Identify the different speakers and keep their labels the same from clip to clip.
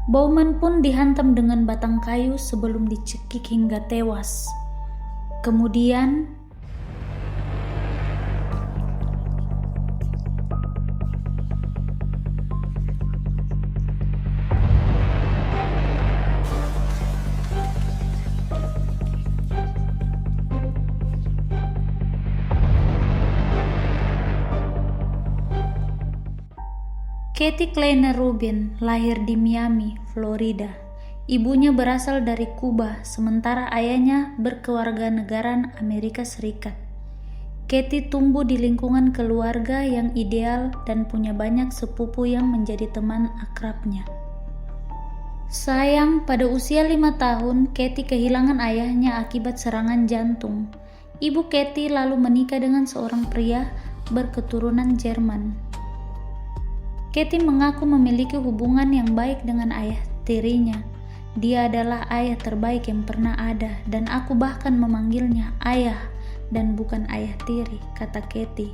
Speaker 1: Bowman pun dihantam dengan batang kayu sebelum dicekik hingga tewas. Kemudian, Katie Kleiner Rubin lahir di Miami, Florida. Ibunya berasal dari Kuba, sementara ayahnya berkewarganegaraan Amerika Serikat. Katie tumbuh di lingkungan keluarga yang ideal dan punya banyak sepupu yang menjadi teman akrabnya. Sayang, pada usia 5 tahun, Katie kehilangan ayahnya akibat serangan jantung. Ibu Katie lalu menikah dengan seorang pria berketurunan Jerman. Katie mengaku memiliki hubungan yang baik dengan ayah tirinya. Dia adalah ayah terbaik yang pernah ada, dan aku bahkan memanggilnya ayah dan bukan ayah tiri, kata Katie.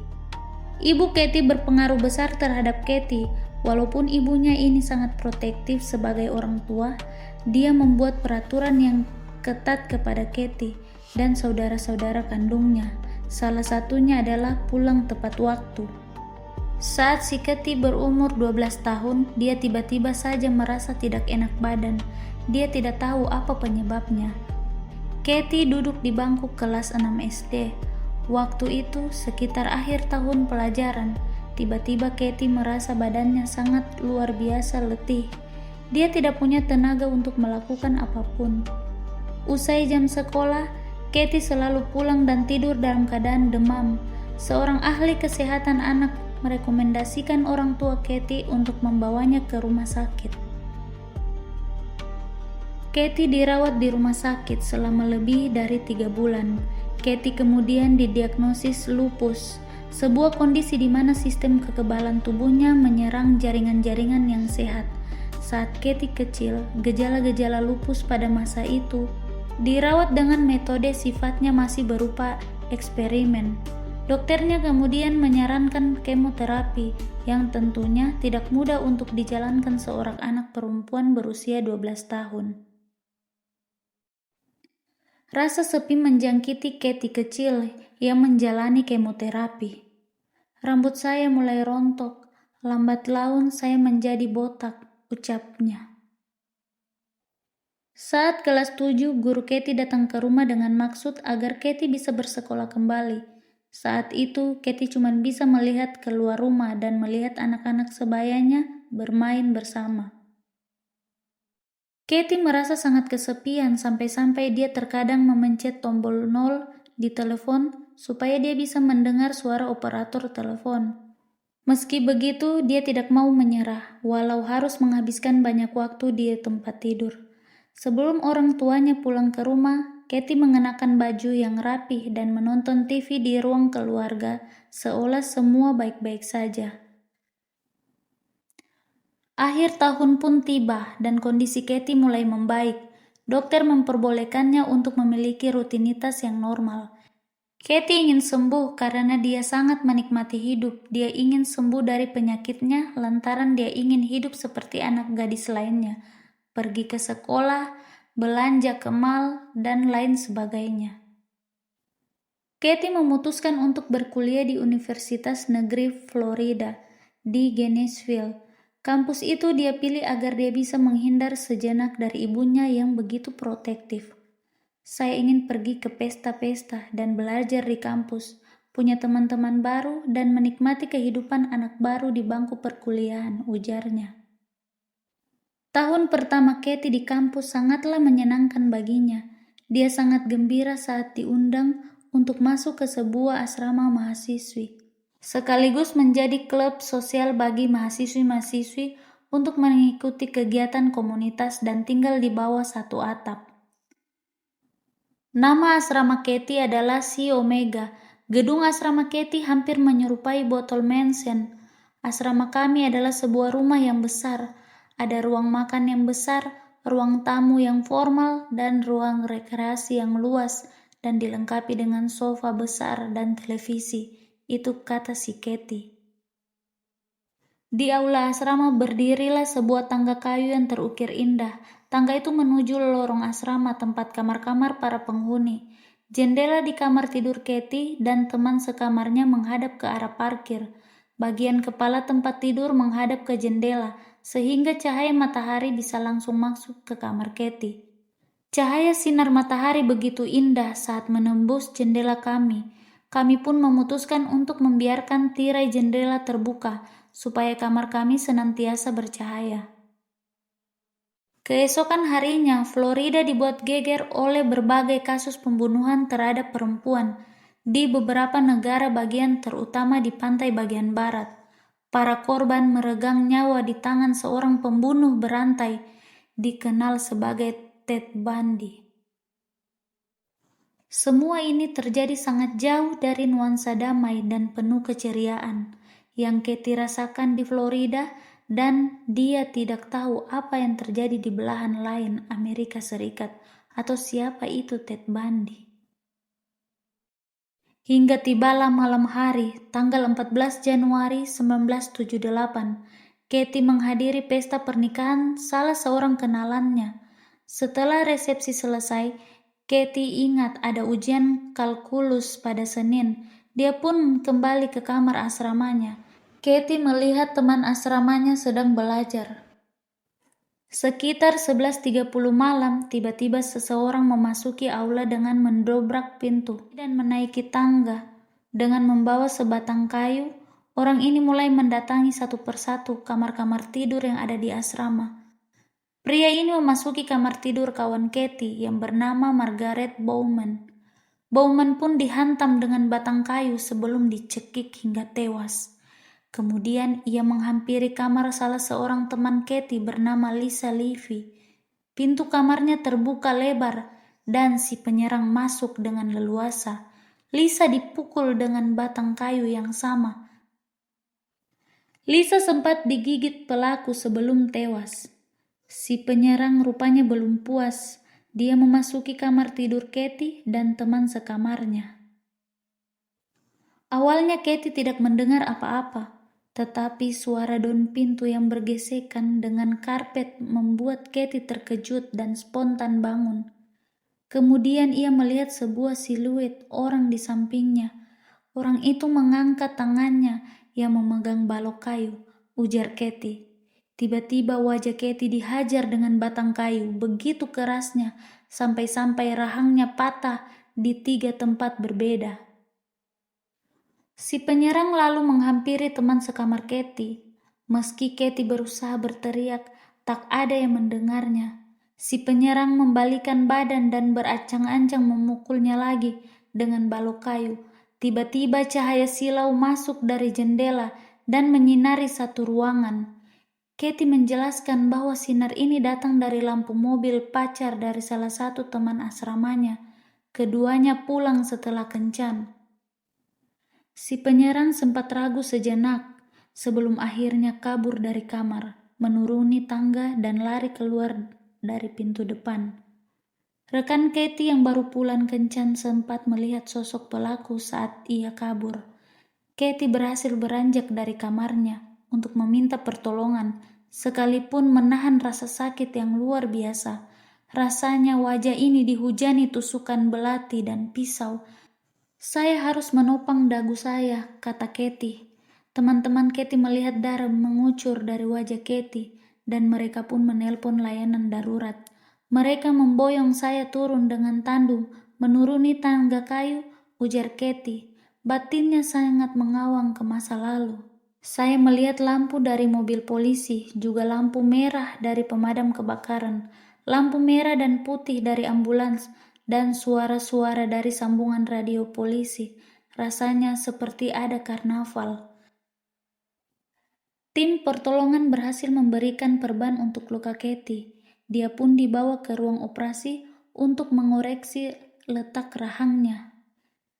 Speaker 1: Ibu Katie berpengaruh besar terhadap Katie. Walaupun ibunya ini sangat protektif sebagai orang tua, dia membuat peraturan yang ketat kepada Katie dan saudara-saudara kandungnya. Salah satunya adalah pulang tepat waktu. Saat si Katie berumur 12 tahun, dia tiba-tiba saja merasa tidak enak badan. Dia tidak tahu apa penyebabnya. Katie duduk di bangku kelas 6 SD. Waktu itu sekitar akhir tahun pelajaran. Tiba-tiba Katie merasa badannya sangat luar biasa letih. Dia tidak punya tenaga untuk melakukan apapun. Usai jam sekolah, Katie selalu pulang dan tidur dalam keadaan demam. Seorang ahli kesehatan anak merekomendasikan orang tua Katie untuk membawanya ke rumah sakit. Katie dirawat di rumah sakit selama lebih dari 3 bulan. Katie kemudian didiagnosis lupus, sebuah kondisi di mana sistem kekebalan tubuhnya menyerang jaringan-jaringan yang sehat. Saat Katie kecil, gejala-gejala lupus pada masa itu dirawat dengan metode sifatnya masih berupa eksperimen. Dokternya kemudian menyarankan kemoterapi yang tentunya tidak mudah untuk dijalankan seorang anak perempuan berusia 12 tahun. Rasa sepi menjangkiti Katie kecil yang menjalani kemoterapi. Rambut saya mulai rontok, lambat laun saya menjadi botak, ucapnya. Saat kelas 7, guru Katie datang ke rumah dengan maksud agar Katie bisa bersekolah kembali. Saat itu, Katie cuma bisa melihat keluar rumah dan melihat anak-anak sebayanya bermain bersama. Katie merasa sangat kesepian sampai-sampai dia terkadang memencet tombol 0 di telepon supaya dia bisa mendengar suara operator telepon. Meski begitu, dia tidak mau menyerah, walau harus menghabiskan banyak waktu di tempat tidur. Sebelum orang tuanya pulang ke rumah, Katie mengenakan baju yang rapih dan menonton TV di ruang keluarga, seolah semua baik-baik saja. Akhir tahun pun tiba dan kondisi Katie mulai membaik. Dokter memperbolehkannya untuk memiliki rutinitas yang normal. Katie ingin sembuh karena dia sangat menikmati hidup. Dia ingin sembuh dari penyakitnya lantaran dia ingin hidup seperti anak gadis lainnya. Pergi ke sekolah, belanja ke mall, dan lain sebagainya. Katie memutuskan untuk berkuliah di Universitas Negeri Florida di Gainesville. Kampus itu dia pilih agar dia bisa menghindar sejenak dari ibunya yang begitu protektif. Saya ingin pergi ke pesta-pesta dan belajar di kampus, punya teman-teman baru, dan menikmati kehidupan anak baru di bangku perkuliahan, ujarnya. Tahun pertama Katie di kampus sangatlah menyenangkan baginya. Dia sangat gembira saat diundang untuk masuk ke sebuah asrama mahasiswi, sekaligus menjadi klub sosial bagi mahasiswi-mahasiswi untuk mengikuti kegiatan komunitas dan tinggal di bawah satu atap. Nama asrama Katie adalah Psi Omega. Gedung asrama Katie hampir menyerupai botol mansion. Asrama kami adalah sebuah rumah yang besar. Ada ruang makan yang besar, ruang tamu yang formal, dan ruang rekreasi yang luas, dan dilengkapi dengan sofa besar dan televisi. Itu kata si Katie. Di aula asrama berdirilah sebuah tangga kayu yang terukir indah. Tangga itu menuju lorong asrama tempat kamar-kamar para penghuni. Jendela di kamar tidur Katie dan teman sekamarnya menghadap ke arah parkir. Bagian kepala tempat tidur menghadap ke jendela, sehingga cahaya matahari bisa langsung masuk ke kamar Katie. Cahaya sinar matahari begitu indah saat menembus jendela kami. Kami pun memutuskan untuk membiarkan tirai jendela terbuka, supaya kamar kami senantiasa bercahaya. Keesokan harinya, Florida dibuat geger oleh berbagai kasus pembunuhan terhadap perempuan di beberapa negara bagian terutama di pantai bagian barat. Para korban meregang nyawa di tangan seorang pembunuh berantai dikenal sebagai Ted Bundy. Semua ini terjadi sangat jauh dari nuansa damai dan penuh keceriaan yang Katie rasakan di Florida, dan dia tidak tahu apa yang terjadi di belahan lain Amerika Serikat atau siapa itu Ted Bundy. Hingga tibalah malam hari, tanggal 14 Januari 1978, Katie menghadiri pesta pernikahan salah seorang kenalannya. Setelah resepsi selesai, Katie ingat ada ujian kalkulus pada Senin. Dia pun kembali ke kamar asramanya. Katie melihat teman asramanya sedang belajar. Sekitar 11.30 malam, tiba-tiba seseorang memasuki aula dengan mendobrak pintu dan menaiki tangga. Dengan membawa sebatang kayu, orang ini mulai mendatangi satu persatu kamar-kamar tidur yang ada di asrama. Pria ini memasuki kamar tidur kawan Katie yang bernama Margaret Bowman. Bowman pun dihantam dengan batang kayu sebelum dicekik hingga tewas. Kemudian ia menghampiri kamar salah seorang teman Katie bernama Lisa Levy. Pintu kamarnya terbuka lebar dan si penyerang masuk dengan leluasa. Lisa dipukul dengan batang kayu yang sama. Lisa sempat digigit pelaku sebelum tewas. Si penyerang rupanya belum puas. Dia memasuki kamar tidur Katie dan teman sekamarnya. Awalnya Katie tidak mendengar apa-apa, tetapi suara daun pintu yang bergesekan dengan karpet membuat Katie terkejut dan spontan bangun. Kemudian ia melihat sebuah siluet orang di sampingnya. Orang itu mengangkat tangannya yang memegang balok kayu, ujar Katie. Tiba-tiba wajah Katie dihajar dengan batang kayu begitu kerasnya sampai-sampai rahangnya patah di 3 tempat berbeda. Si penyerang lalu menghampiri teman sekamar Katie. Meski Katie berusaha berteriak, tak ada yang mendengarnya. Si penyerang membalikan badan dan berancang-ancang memukulnya lagi dengan balok kayu. Tiba-tiba cahaya silau masuk dari jendela dan menyinari satu ruangan. Katie menjelaskan bahwa sinar ini datang dari lampu mobil pacar dari salah satu teman asramanya. Keduanya pulang setelah kencan. Si penyerang sempat ragu sejenak sebelum akhirnya kabur dari kamar, menuruni tangga dan lari keluar dari pintu depan. Rekan Katie yang baru pulang kencan sempat melihat sosok pelaku saat ia kabur. Katie berhasil beranjak dari kamarnya untuk meminta pertolongan, sekalipun menahan rasa sakit yang luar biasa. Rasanya wajah ini dihujani tusukan belati dan pisau. Saya harus menopang dagu saya, kata Katie. Teman-teman Katie melihat darah mengucur dari wajah Katie dan mereka pun menelpon layanan darurat. Mereka memboyong saya turun dengan tandu, menuruni tangga kayu, ujar Katie. Batinnya sangat mengawang ke masa lalu. Saya melihat lampu dari mobil polisi, juga lampu merah dari pemadam kebakaran, lampu merah dan putih dari ambulans, dan suara-suara dari sambungan radio polisi. Rasanya seperti ada karnaval. Tim pertolongan berhasil memberikan perban untuk luka Katie. Dia pun dibawa ke ruang operasi untuk mengoreksi letak rahangnya.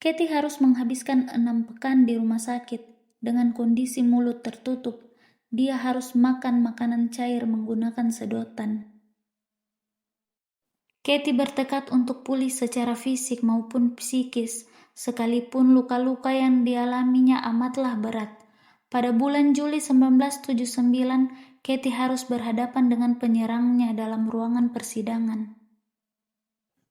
Speaker 1: Katie harus menghabiskan 6 pekan di rumah sakit dengan kondisi mulut tertutup. Dia harus makan makanan cair menggunakan sedotan. Katie bertekad untuk pulih secara fisik maupun psikis, sekalipun luka-luka yang dialaminya amatlah berat. Pada bulan Juli 1979, Katie harus berhadapan dengan penyerangnya dalam ruangan persidangan.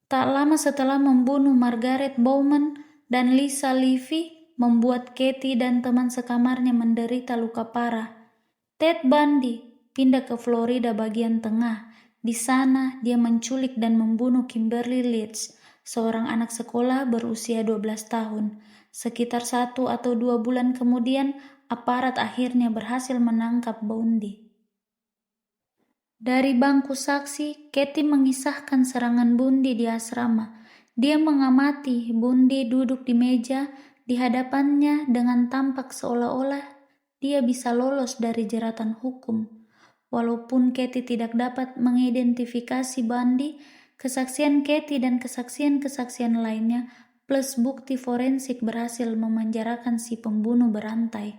Speaker 1: Tak lama setelah membunuh Margaret Bowman dan Lisa Levy, membuat Katie dan teman sekamarnya menderita luka parah. Ted Bundy pindah ke Florida bagian tengah. Di sana, dia menculik dan membunuh Kimberly Leach, seorang anak sekolah berusia 12 tahun. Sekitar 1 atau 2 bulan kemudian, aparat akhirnya berhasil menangkap Bundy. Dari bangku saksi, Katie mengisahkan serangan Bundy di asrama. Dia mengamati Bundy duduk di meja di hadapannya dengan tampak seolah-olah dia bisa lolos dari jeratan hukum. Walaupun Katie tidak dapat mengidentifikasi Bundy, kesaksian Katie dan kesaksian-kesaksian lainnya plus bukti forensik berhasil memenjarakan si pembunuh berantai.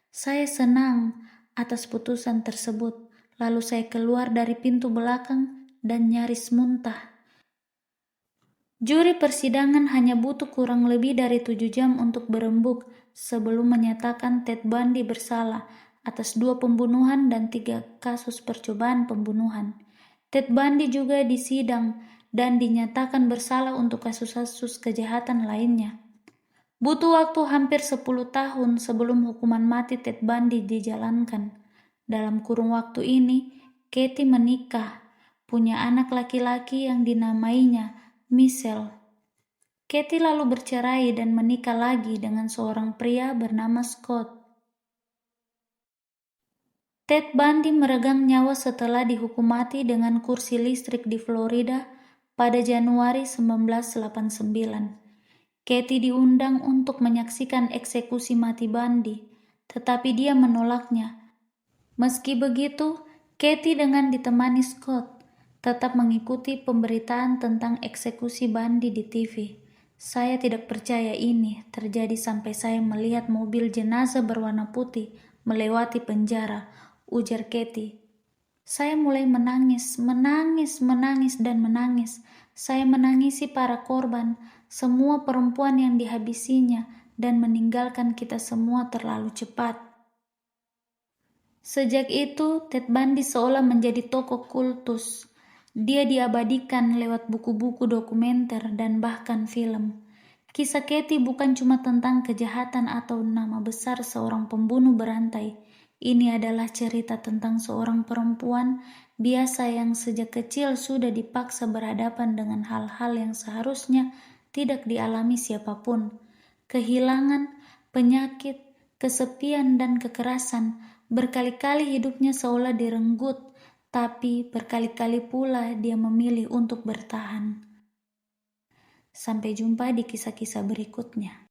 Speaker 1: Saya senang atas putusan tersebut. Lalu saya keluar dari pintu belakang dan nyaris muntah. Juri persidangan hanya butuh kurang lebih dari 7 jam untuk berembuk sebelum menyatakan Ted Bundy bersalah atas 2 pembunuhan dan 3 kasus percobaan pembunuhan. Ted Bundy juga disidang dan dinyatakan bersalah untuk kasus-kasus kejahatan lainnya. Butuh waktu hampir 10 tahun sebelum hukuman mati Ted Bundy dijalankan. Dalam kurun waktu ini, Katie menikah, punya anak laki-laki yang dinamainya Michelle. Katie lalu bercerai dan menikah lagi dengan seorang pria bernama Scott. Ted Bundy meregang nyawa setelah dihukum mati dengan kursi listrik di Florida pada Januari 1989. Katie diundang untuk menyaksikan eksekusi mati Bundy, tetapi dia menolaknya. Meski begitu, Katie dengan ditemani Scott tetap mengikuti pemberitaan tentang eksekusi Bundy di TV. Saya tidak percaya ini terjadi sampai saya melihat mobil jenazah berwarna putih melewati penjara, ujar Katie. Saya mulai menangis. Saya menangisi para korban, semua perempuan yang dihabisinya, dan meninggalkan kita semua terlalu cepat. Sejak itu, Ted Bundy seolah menjadi tokoh kultus. Dia diabadikan lewat buku-buku dokumenter dan bahkan film. Kisah Katie bukan cuma tentang kejahatan atau nama besar seorang pembunuh berantai. Ini adalah cerita tentang seorang perempuan biasa yang sejak kecil sudah dipaksa berhadapan dengan hal-hal yang seharusnya tidak dialami siapapun. Kehilangan, penyakit, kesepian, dan kekerasan. Berkali-kali hidupnya seolah direnggut, tapi berkali-kali pula dia memilih untuk bertahan. Sampai jumpa di kisah-kisah berikutnya.